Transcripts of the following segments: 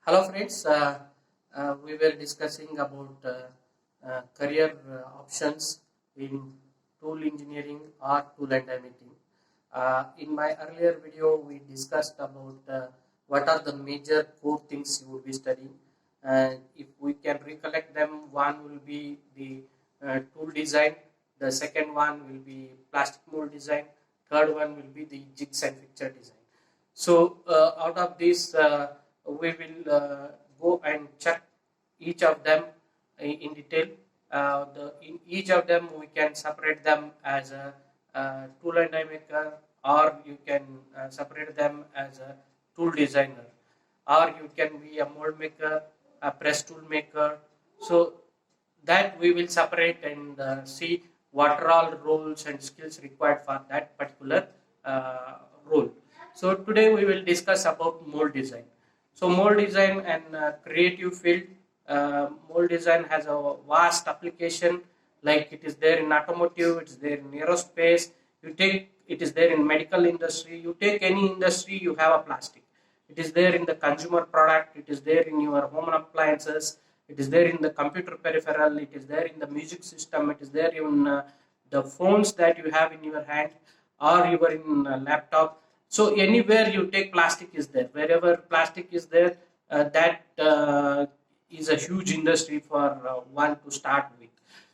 Hello friends, we were discussing about career options in tool engineering or tool and die making. In my earlier video, we discussed about what are the major core things you would be studying. If we can recollect them, one will be the tool design, the second one will be plastic mold design, third one will be the jigs and fixture design. So out of this, we will go and check each of them in detail. In each of them, we can separate them as a tool and die maker, or you can separate them as a tool designer, or you can be a mold maker, a press tool maker. So that we will separate and see what are all roles and skills required for that particular role. So today we will discuss about mold design. So mold design and creative field. Mold design has a vast application, like it is there in automotive, it's there in aerospace. You take it is there in medical industry. You take any industry, you have a plastic. It is there in the consumer product. It is there in your home appliances. It is there in the computer peripheral. It is there in the music system. It is there in the phones that you have in your hand or you are in a laptop. So anywhere you take, plastic is there. Wherever plastic is there, that is a huge industry for one to start with.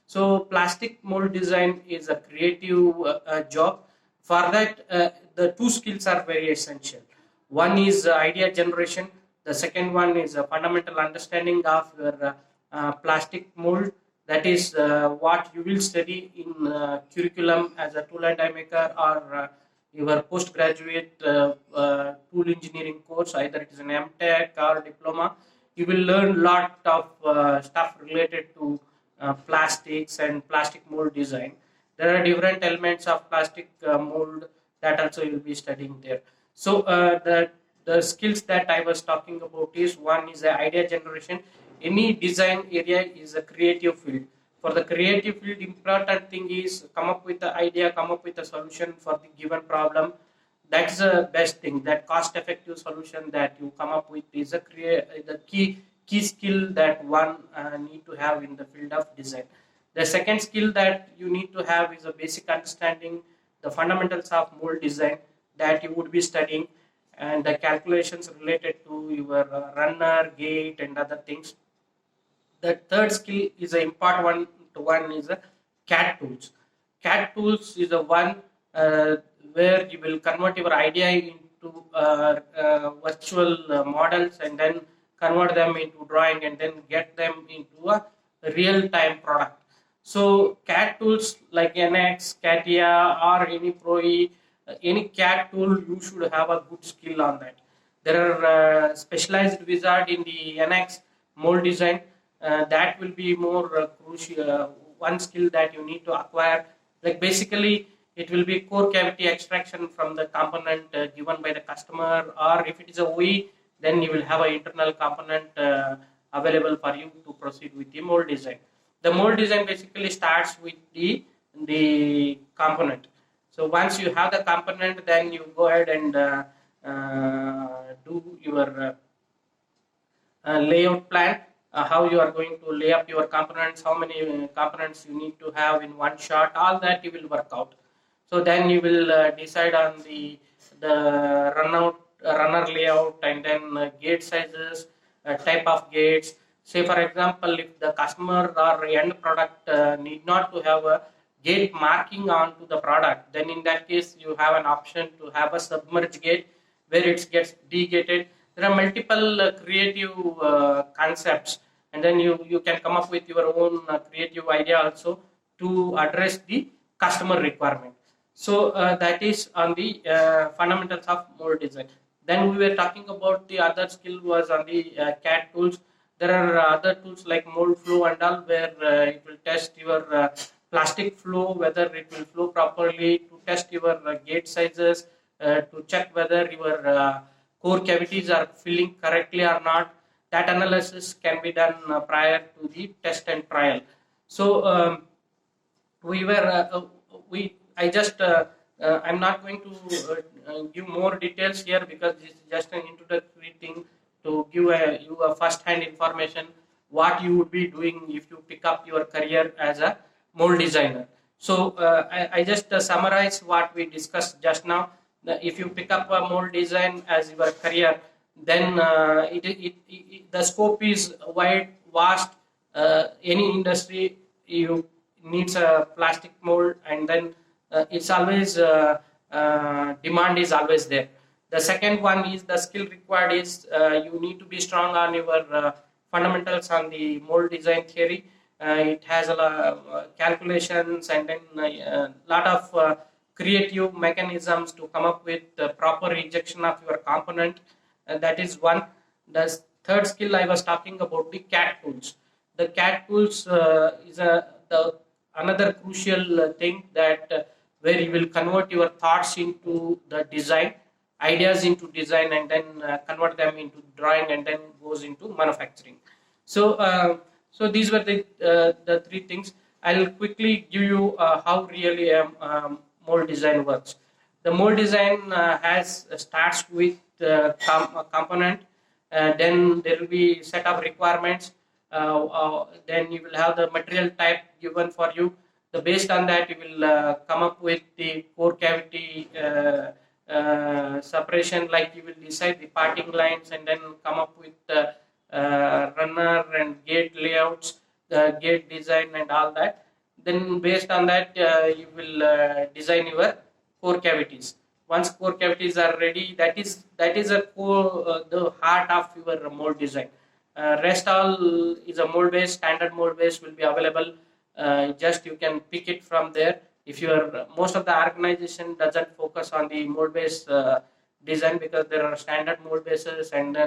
So plastic mold design is a creative job. For that, the two skills are very essential. One is idea generation. The second one is a fundamental understanding of your plastic mold. That is what you will study in curriculum as a tool and die maker or your postgraduate tool engineering course. Either it is an MTech or diploma. You will learn a lot of stuff related to plastics and plastic mold design. There are different elements of plastic mold that also you will be studying there. So the skills that I was talking about is, one is the idea generation. Any design area is a creative field. For the creative field, important thing is come up with the idea, come up with a solution for the given problem. That's the best thing. That cost-effective solution that you come up with is the key skill that one need to have in the field of design. The second skill that you need to have is a basic understanding the fundamentals of mold design that you would be studying, and the calculations related to your runner, gate, and other things. The third skill is an important one. One is a CAD tools. CAD tools is the one where you will convert your idea into virtual models and then convert them into drawing and then get them into a real-time product. So CAD tools like NX, CATIA, or any ProE, any CAD tool, you should have a good skill on that. There are specialized wizard in the NX mold design. That will be more crucial. One skill that you need to acquire, like basically, it will be core cavity extraction from the component given by the customer, or if it is a OE, then you will have an internal component available for you to proceed with the mold design. The mold design basically starts with the component. So once you have the component, then you go ahead and do your layout plan, how you are going to lay up your components, how many components you need to have in one shot, all that you will work out. So then you will decide on the runner layout, and then gate sizes, type of gates. Say for example, if the customer or end product need not to have a gate marking onto the product, then in that case you have an option to have a submerged gate where it gets degated. There are multiple creative concepts, and then you can come up with your own creative idea also to address the customer requirement. So that is on the fundamentals of mold design. Then we were talking about the other skill was on the CAD tools. There are other tools like mold flow and all, where it will test your plastic flow, whether it will flow properly, to test your gate sizes, to check whether your core cavities are filling correctly or not. That analysis can be done prior to the test and trial. So we were we I just I'm not going to give more details here because this is just an introductory thing to give you a first-hand information what you would be doing if you pick up your career as a mold designer. So I just summarize what we discussed just now. If you pick up a mold design as your career, then the scope is wide, vast. Any industry you needs a plastic mold, and then it's always demand is always there. The second one is the skill required is you need to be strong on your fundamentals on the mold design theory. It has a lot of calculations, and then a lot of creative mechanisms to come up with the proper rejection of your component. That is one. The third skill I was talking about, the CAD tools. The CAD tools is another crucial thing that where you will convert your thoughts into the design, ideas into design, and then convert them into drawing, and then goes into manufacturing. So these were the three things. I'll quickly give you how really mold design works. The mold design has starts with a component, then there will be set of requirements. Then you will have the material type given for you. Based on that, you will come up with the core cavity separation. Like you will decide the parting lines, and then come up with the runner and gate layouts, the gate design, and all that. Then based on that, you will design your core cavities. Once core cavities are ready, that is a core, the heart of your mold design. Rest all is a mold base. Standard mold base will be available. Just you can pick it from there. If your most of the organization doesn't focus on the mold base design, because there are standard mold bases and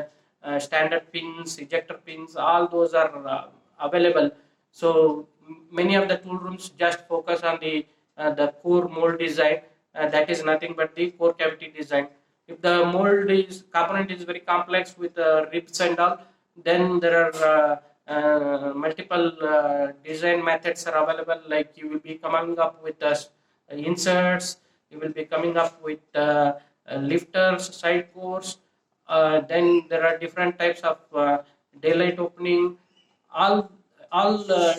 standard pins, ejector pins, all those are available. So many of the tool rooms just focus on the core mold design. That is nothing but the core cavity design. If the mold is component is very complex with ribs and all, then there are multiple design methods are available. Like you will be coming up with inserts, you will be coming up with lifters, side cores. Then there are different types of daylight opening. All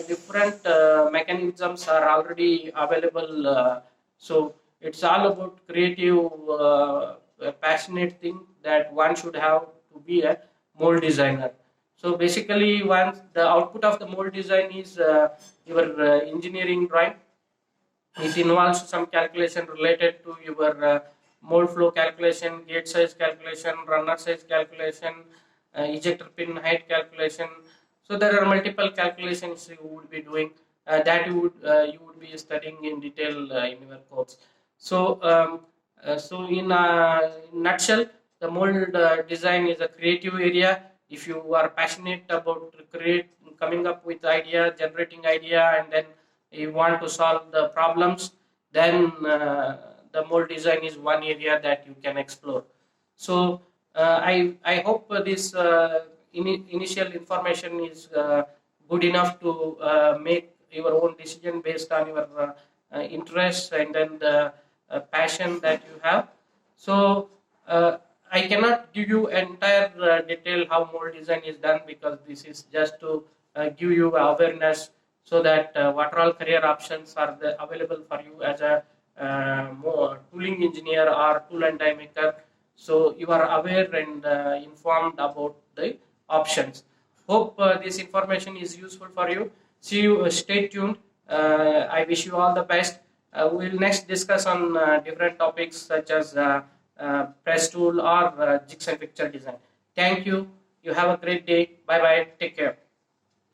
different mechanisms are already available. So it's all about creative, passionate thing that one should have to be a mold designer. So basically, once the output of the mold design is your engineering drawing, it involves some calculation related to your mold flow calculation, gate size calculation, runner size calculation, ejector pin height calculation. So there are multiple calculations you would be doing that you would be studying in detail in your course. So in a nutshell, the mold design is a creative area. If you are passionate about coming up with idea, generating idea, and then you want to solve the problems, then the mold design is one area that you can explore. So I hope this initial information is good enough to make your own decision based on your interests, and then the passion that you have. So I cannot give you entire detail how mold design is done, because this is just to give you awareness, so that what all career options are available for you as a more tooling engineer or tool and die maker. So you are aware and informed about the options. Hope this information is useful for you. See you. Stay tuned. I wish you all the best. We will next discuss on different topics such as press tool or jigs and picture design. Thank you. You have a great day. Bye bye. Take care.